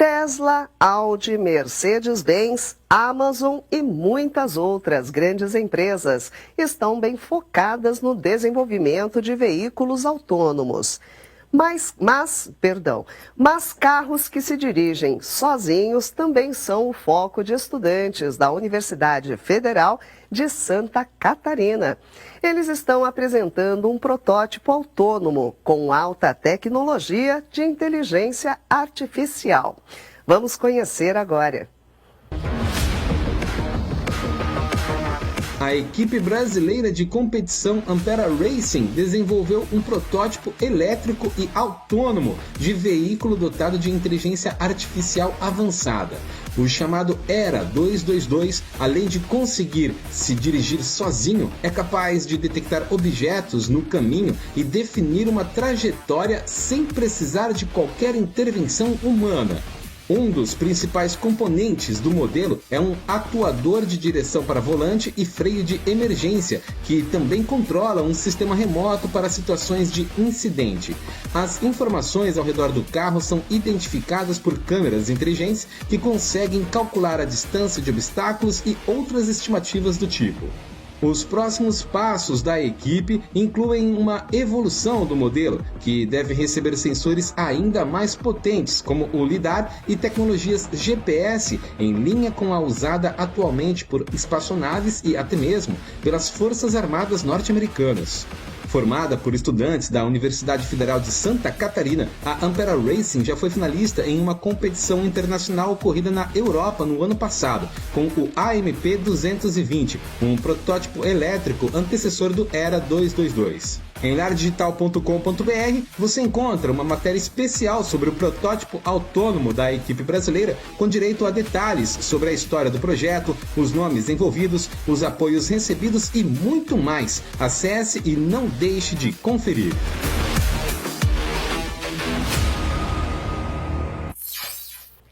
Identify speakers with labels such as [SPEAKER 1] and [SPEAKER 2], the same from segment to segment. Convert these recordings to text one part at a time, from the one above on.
[SPEAKER 1] Tesla, Audi, Mercedes-Benz, Amazon e muitas outras grandes empresas estão bem focadas no desenvolvimento de veículos autônomos. Mas carros que se dirigem sozinhos também são o foco de estudantes da Universidade Federal de Santa Catarina. Eles estão apresentando um protótipo autônomo com alta tecnologia de inteligência artificial. Vamos conhecer agora.
[SPEAKER 2] A equipe brasileira de competição Ampera Racing desenvolveu um protótipo elétrico e autônomo de veículo dotado de inteligência artificial avançada. O chamado ERA 222, além de conseguir se dirigir sozinho, é capaz de detectar objetos no caminho e definir uma trajetória sem precisar de qualquer intervenção humana. Um dos principais componentes do modelo é um atuador de direção para volante e freio de emergência, que também controla um sistema remoto para situações de incidente. As informações ao redor do carro são identificadas por câmeras inteligentes que conseguem calcular a distância de obstáculos e outras estimativas do tipo. Os próximos passos da equipe incluem uma evolução do modelo, que deve receber sensores ainda mais potentes, como o LiDAR e tecnologias GPS, em linha com a usada atualmente por espaçonaves e até mesmo pelas Forças Armadas norte-americanas. Formada por estudantes da Universidade Federal de Santa Catarina, a Ampera Racing já foi finalista em uma competição internacional ocorrida na Europa no ano passado, com o AMP 220, um protótipo elétrico antecessor do ERA 222. Em lardigital.com.br você encontra uma matéria especial sobre o protótipo autônomo da equipe brasileira, com direito a detalhes sobre a história do projeto, os nomes envolvidos, os apoios recebidos e muito mais. Acesse e não deixe de conferir.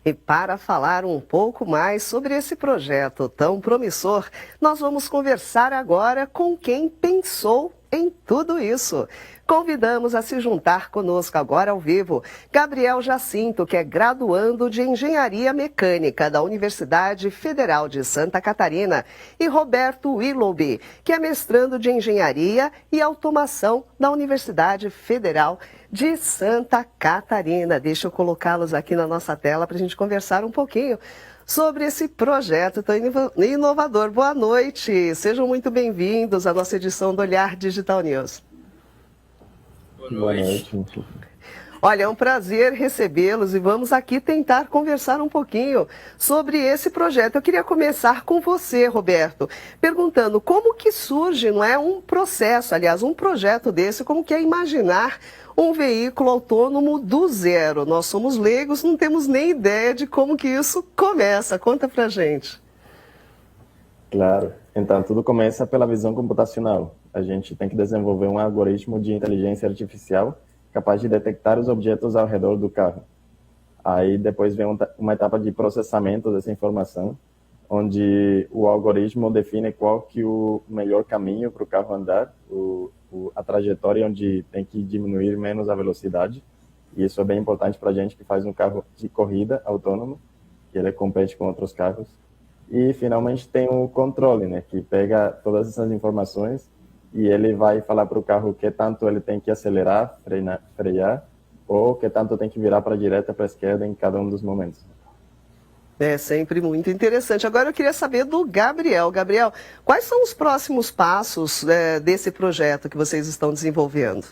[SPEAKER 1] E para falar um pouco mais sobre esse projeto tão promissor, nós vamos conversar agora com quem pensou em tudo isso. Convidamos a se juntar conosco agora ao vivo Gabriel Jacinto, que é graduando de Engenharia Mecânica da Universidade Federal de Santa Catarina, e Roberto Willoughby, que é mestrando de Engenharia e Automação da Universidade Federal de Santa Catarina. Deixa eu colocá-los aqui na nossa tela para a gente conversar um pouquinho sobre esse projeto tão inovador. Boa noite, sejam muito bem-vindos à nossa edição do Olhar Digital News.
[SPEAKER 3] Boa noite.
[SPEAKER 1] Olha, é um prazer recebê-los e vamos aqui tentar conversar um pouquinho sobre esse projeto. Eu queria começar com você, Roberto, perguntando como que surge, não é, um processo, aliás, um projeto desse, como que é imaginar um veículo autônomo do zero. Nós somos leigos, não temos nem ideia de como que isso começa. Conta pra gente.
[SPEAKER 3] Claro. Então, tudo começa pela visão computacional. A gente tem que desenvolver um algoritmo de inteligência artificial capaz de detectar os objetos ao redor do carro. Aí depois vem uma etapa de processamento dessa informação, onde o algoritmo define qual que é o melhor caminho para o carro andar, a trajetória onde tem que diminuir menos a velocidade. E isso é bem importante para a gente que faz um carro de corrida autônomo, que ele compete com outros carros. E finalmente tem o controle, né, que pega todas essas informações e ele vai falar para o carro que tanto ele tem que acelerar, frear, ou que tanto tem que virar para a direita, para a esquerda em cada um dos momentos.
[SPEAKER 1] É sempre muito interessante. Agora eu queria saber do Gabriel. Gabriel, quais são os próximos passos desse projeto que vocês estão desenvolvendo?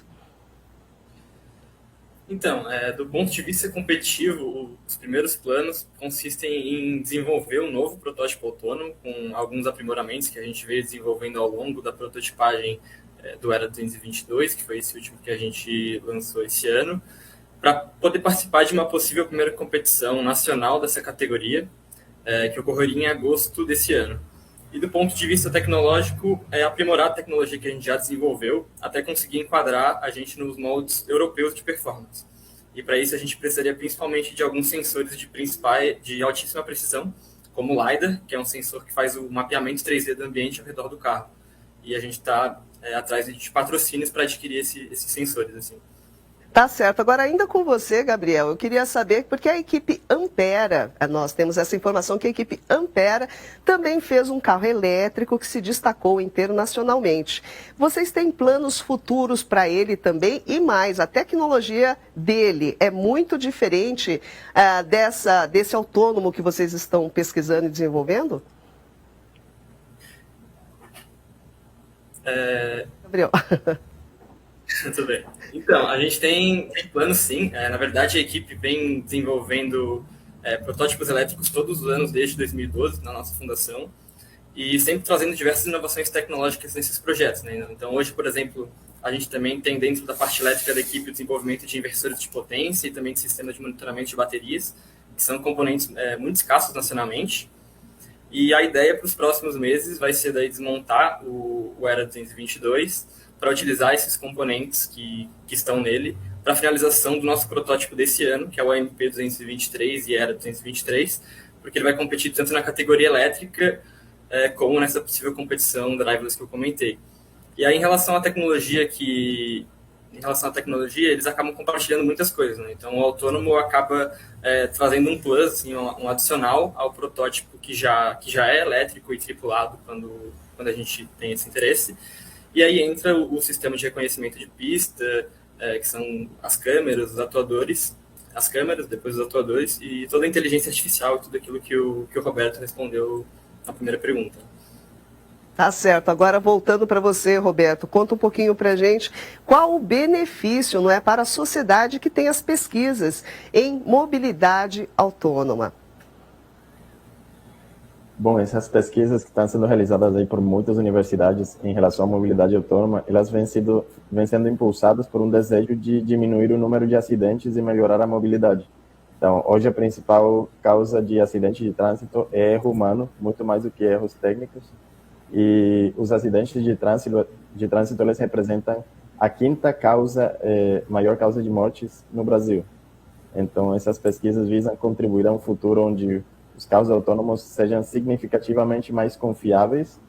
[SPEAKER 4] Então, do ponto de vista competitivo, os primeiros planos consistem em desenvolver um novo protótipo autônomo com alguns aprimoramentos que a gente veio desenvolvendo ao longo da prototipagem do ERA 222, que foi esse último que a gente lançou esse ano, para poder participar de uma possível primeira competição nacional dessa categoria, que ocorreria em agosto desse ano. E do ponto de vista tecnológico, é aprimorar a tecnologia que a gente já desenvolveu até conseguir enquadrar a gente nos moldes europeus de performance. E para isso a gente precisaria principalmente de alguns sensores de altíssima precisão, como o LiDAR, que é um sensor que faz o mapeamento 3D do ambiente ao redor do carro. E a gente está atrás de patrocínios para adquirir esses sensores. Assim.
[SPEAKER 1] Tá certo. Agora, ainda com você, Gabriel, eu queria saber, porque a equipe Ampera, nós temos essa informação que a equipe Ampera também fez um carro elétrico que se destacou internacionalmente. Vocês têm planos futuros para ele também? E mais, a tecnologia dele é muito diferente desse autônomo que vocês estão pesquisando e desenvolvendo? Gabriel.
[SPEAKER 4] Tudo bem. Então, a gente tem planos sim. Na verdade, a equipe vem desenvolvendo protótipos elétricos todos os anos desde 2012, na nossa fundação, e sempre trazendo diversas inovações tecnológicas nesses projetos, né? Então, hoje, por exemplo, a gente também tem dentro da parte elétrica da equipe o desenvolvimento de inversores de potência e também de sistemas de monitoramento de baterias, que são componentes muito escassos nacionalmente. E a ideia para os próximos meses vai ser daí desmontar o Era 222 para utilizar esses componentes que estão nele para a finalização do nosso protótipo desse ano, que é o AMP 223 e Era 223, porque ele vai competir tanto na categoria elétrica como nessa possível competição driverless que eu comentei. E aí, em relação à tecnologia, eles acabam compartilhando muitas coisas, né? Então, o autônomo acaba trazendo um plus, assim, um adicional ao protótipo que já é elétrico e tripulado quando a gente tem esse interesse. E aí entra o sistema de reconhecimento de pista, que são as câmeras, os atuadores, as câmeras, depois os atuadores, e toda a inteligência artificial e tudo aquilo que o Roberto respondeu na primeira pergunta.
[SPEAKER 1] Tá certo. Agora, voltando para você, Roberto, conta um pouquinho para a gente qual o benefício, não é, para a sociedade que tem as pesquisas em mobilidade autônoma.
[SPEAKER 3] Bom, essas pesquisas que estão sendo realizadas aí por muitas universidades em relação à mobilidade autônoma, elas vêm sendo impulsadas por um desejo de diminuir o número de acidentes e melhorar a mobilidade. Então, hoje a principal causa de acidente de trânsito é erro humano, muito mais do que erros técnicos. E os acidentes de trânsito eles representam a quinta maior causa de mortes no Brasil. Então, essas pesquisas visam contribuir a um futuro onde os carros autônomos sejam significativamente mais confiáveis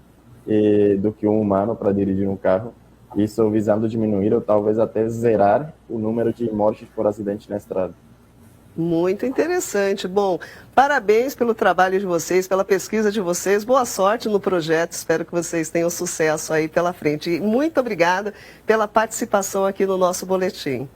[SPEAKER 3] do que um humano para dirigir um carro, isso visando diminuir ou talvez até zerar o número de mortes por acidente na estrada.
[SPEAKER 1] Muito interessante. Bom, parabéns pelo trabalho de vocês, pela pesquisa de vocês. Boa sorte no projeto. Espero que vocês tenham sucesso aí pela frente. E muito obrigada pela participação aqui no nosso boletim.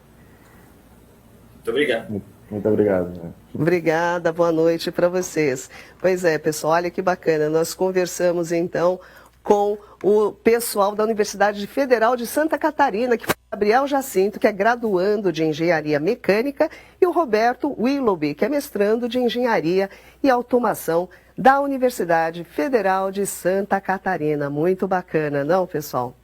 [SPEAKER 4] Muito obrigado.
[SPEAKER 3] Muito obrigado.
[SPEAKER 1] Obrigada, boa noite para vocês. Pois é, pessoal, olha que bacana. Nós conversamos então com o pessoal da Universidade Federal de Santa Catarina, que foi o Gabriel Jacinto, que é graduando de Engenharia Mecânica, e o Roberto Willoughby, que é mestrando de Engenharia e Automação da Universidade Federal de Santa Catarina. Muito bacana, não, pessoal?